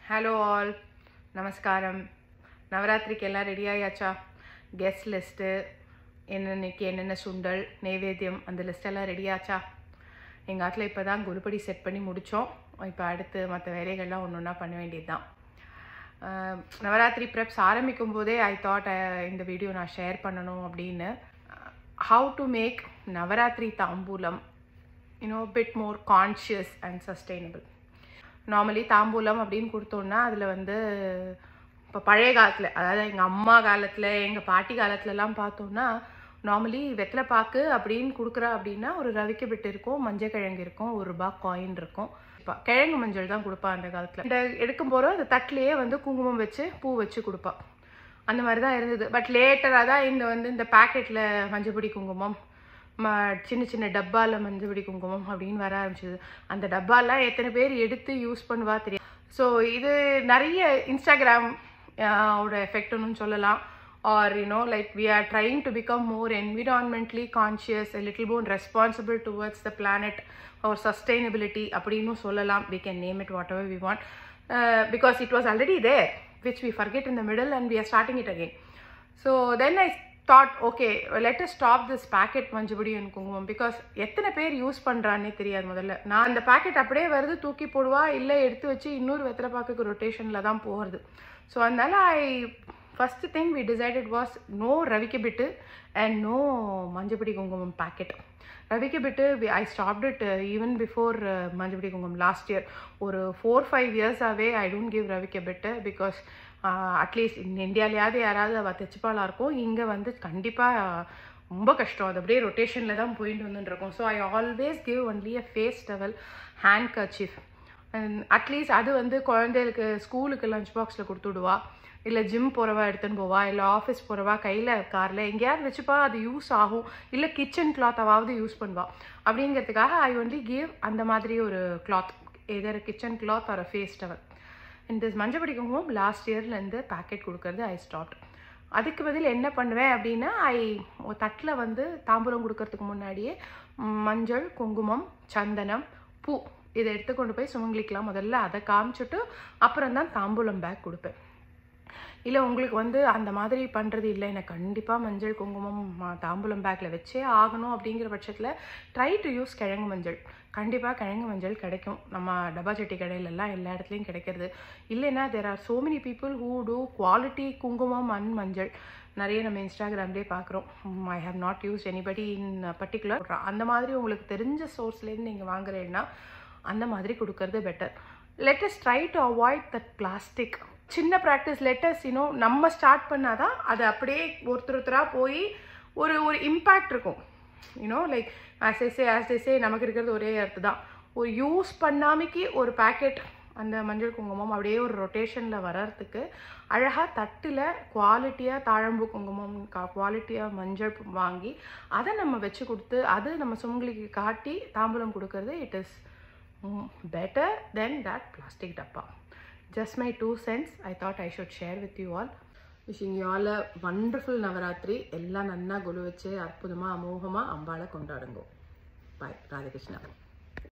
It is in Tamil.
Hello all, Namaskaram. நவராத்திரிக்கு எல்லாம் ரெடி ஆயாச்சா? கெஸ்ட் லிஸ்ட்டு என்னென்னைக்கு என்னென்ன சுண்டல் நைவேத்தியம் அந்த லிஸ்ட்டெல்லாம் ரெடி ஆச்சா? எங்கள் ஆட்டில் இப்போ தான் குருப்படி செட் பண்ணி முடித்தோம். இப்போ அடுத்து மற்ற வேலைகள்லாம் ஒன்று ஒன்றா பண்ண வேண்டியது தான். நவராத்திரி ப்ரெப்ஸ் ஆரம்பிக்கும் போதே ஐ தாட் இந்த வீடியோ நான் ஷேர் பண்ணணும் அப்படின்னு. ஹவு டு மேக் நவராத்திரி தாம்பூலம் bit more conscious and sustainable. Normally தாம்பூலம் அப்படின்னு கொடுத்தோன்னா அதில் வந்து இப்போ பழைய காலத்தில், அதாவது எங்கள் அம்மா காலத்தில் எங்கள் பாட்டி காலத்துலலாம் பார்த்தோன்னா நார்மலி வெத்தலை பாக்கு அப்படின்னு கொடுக்குறா அப்படின்னா ஒரு ரவிக்கை பிட்டு இருக்கும், மஞ்சள் கிழங்கு இருக்கும், ₹1 காயின் இருக்கும். இப்போ கிழங்கு மஞ்சள் தான் கொடுப்பா அந்த காலத்தில். இந்த எடுக்கும் போகிறோம் அந்த தட்டிலேயே வந்து குங்குமம் வச்சு பூ வச்சு கொடுப்பா. அந்த மாதிரி தான் இருந்தது. பட் லேட்டராக தான் இந்த பேக்கெட்டில் மஞ்சப்பொடி குங்குமம், சின்ன சின்ன டப்பாவில் மஞ்சப்பொடி குங்குமம் அப்படின்னு வர ஆரம்பிச்சிது. அந்த டப்பாலாம் எத்தனை பேர் எடுத்து யூஸ் பண்ணுவா தெரியும். ஸோ இது நிறைய இன்ஸ்டாகிராம் ஓட எஃபெக்ட்னு சொல்லலாம். or like we are trying to become more environmentally conscious, a little more responsible towards the planet or sustainability அப்படினு சொல்லலாம். We can name it whatever we want, because it was already there, which we forget in the middle and we are starting it again. So then I thought, okay, let us stop this packet மஞ்சப்பொடி and குங்குமம், because எத்தனை பேர் யூஸ் பண்ணுறான்னே தெரியாது. முதல்ல நான் அந்த பேக்கெட் அப்படியே வருது தூக்கி போடுவா, இல்லை எடுத்து வச்சு இன்னொரு வெத்தலை பாக்குக்கு ரொட்டேஷனில் தான் போகிறது. ஸோ அதனால first thing we decided was no ravike bittu and no manjapudi kungumam packet. Ravike bittu I stopped it even before manjapudi kungumam last year. Or 4-5 years away I don't give ravike bittu, because at least in India liyade yarada ava thechipala irukum, inga vandu kandipa ரொம்ப கஷ்டம். அது அப்படியே ரொட்டேஷனில் தான் போயிட்டு வந்துட்டுருக்கோம். So I always give only a face towel, handkerchief. At least அது வந்து குழந்தைகளுக்கு ஸ்கூலுக்கு லஞ்ச் பாக்ஸில் கொடுத்து விடுவா, இல்லை ஜிம் போகிறவா எடுத்துன்னு போவா, இல்லை ஆஃபீஸ் போகிறவா கையில் காரில் எங்கேயாவது வச்சுப்பா, அது யூஸ் ஆகும். இல்லை கிச்சன் கிளாத்தாவது யூஸ் பண்ணுவா. அப்படிங்கிறதுக்காக ஐ ஒன்லி கிவ் அந்த மாதிரி ஒரு cloth, either kitchen cloth or face towel. இந்த மஞ்சப்பொடி குங்குமம் லாஸ்ட் இயர்லேருந்து பேக்கெட் கொடுக்கறது ஐ ஸ்டாப்ட். அதுக்கு பதில் என்ன பண்ணுவேன் அப்படின்னா, தட்டில் வந்து தாம்பூலம் கொடுக்கறதுக்கு முன்னாடியே மஞ்சள், குங்குமம், சந்தனம், பூ இதை எடுத்து கொண்டு போய் சுமங்கலிக்கலாம். முதல்ல அதை காமிச்சுட்டு அப்புறம் தான் தாம்பூலம் பேக் கொடுப்பேன். இல்லை உங்களுக்கு வந்து அந்த மாதிரி பண்ணுறது இல்லை, எனக்கு கண்டிப்பாக மஞ்சள் குங்குமம் தாம்பூலம் பேக்கில் வச்சே ஆகணும் அப்படிங்கிற பட்சத்தில் ட்ரை டு யூஸ் கிழங்கு மஞ்சள். கண்டிப்பாக கிழங்கு மஞ்சள் கிடைக்கும், நம்ம டப்பா சட்டி கடையிலெல்லாம் எல்லா இடத்துலையும் கிடைக்கிறது. இல்லைன்னா there are so many people who do quality kumkum and manjal. நிறைய நம்ம இன்ஸ்டாகிராம்லேயே பார்க்குறோம். I have not use anybody in particular. அந்த மாதிரி உங்களுக்கு தெரிஞ்ச சோர்ஸ்லேருந்து நீங்கள் வாங்குறீங்கன்னா அந்த மாதிரி கொடுக்கறது better. Let us try to avoid that plastic. சின்ன ப்ராக்டிஸ், லெட்டஸ் நம்ம ஸ்டார்ட் பண்ணால் தான் அது அப்படியே ஒருத்தராக போய் ஒரு இம்பேக்ட் இருக்கும். லைக் ஆஸ் ஐ சே நமக்கு இருக்கிறது ஒரே அர்த்து தான். ஒரு யூஸ் பண்ணாமைக்கு ஒரு பேக்கெட் அந்த மஞ்சள் குங்குமம் அப்படியே ஒரு ரொட்டேஷனில் வர்றதுக்கு அழகாக தட்டில் குவாலிட்டியாக தாழம்பூ குங்குமம், குவாலிட்டியாக மஞ்சள் வாங்கி அதை நம்ம வச்சு கொடுத்து அது நம்ம சுமங்கலிக்கு காட்டி தாம்பூலம் கொடுக்கறது it is better than that plastic dabba. Just my 2 cents I thought I should share with you all. Wishing you all a wonderful Navaratri. Ella nanna golu veche arpudama amohama ambala kondaadungo. Bye. Radha Krishna.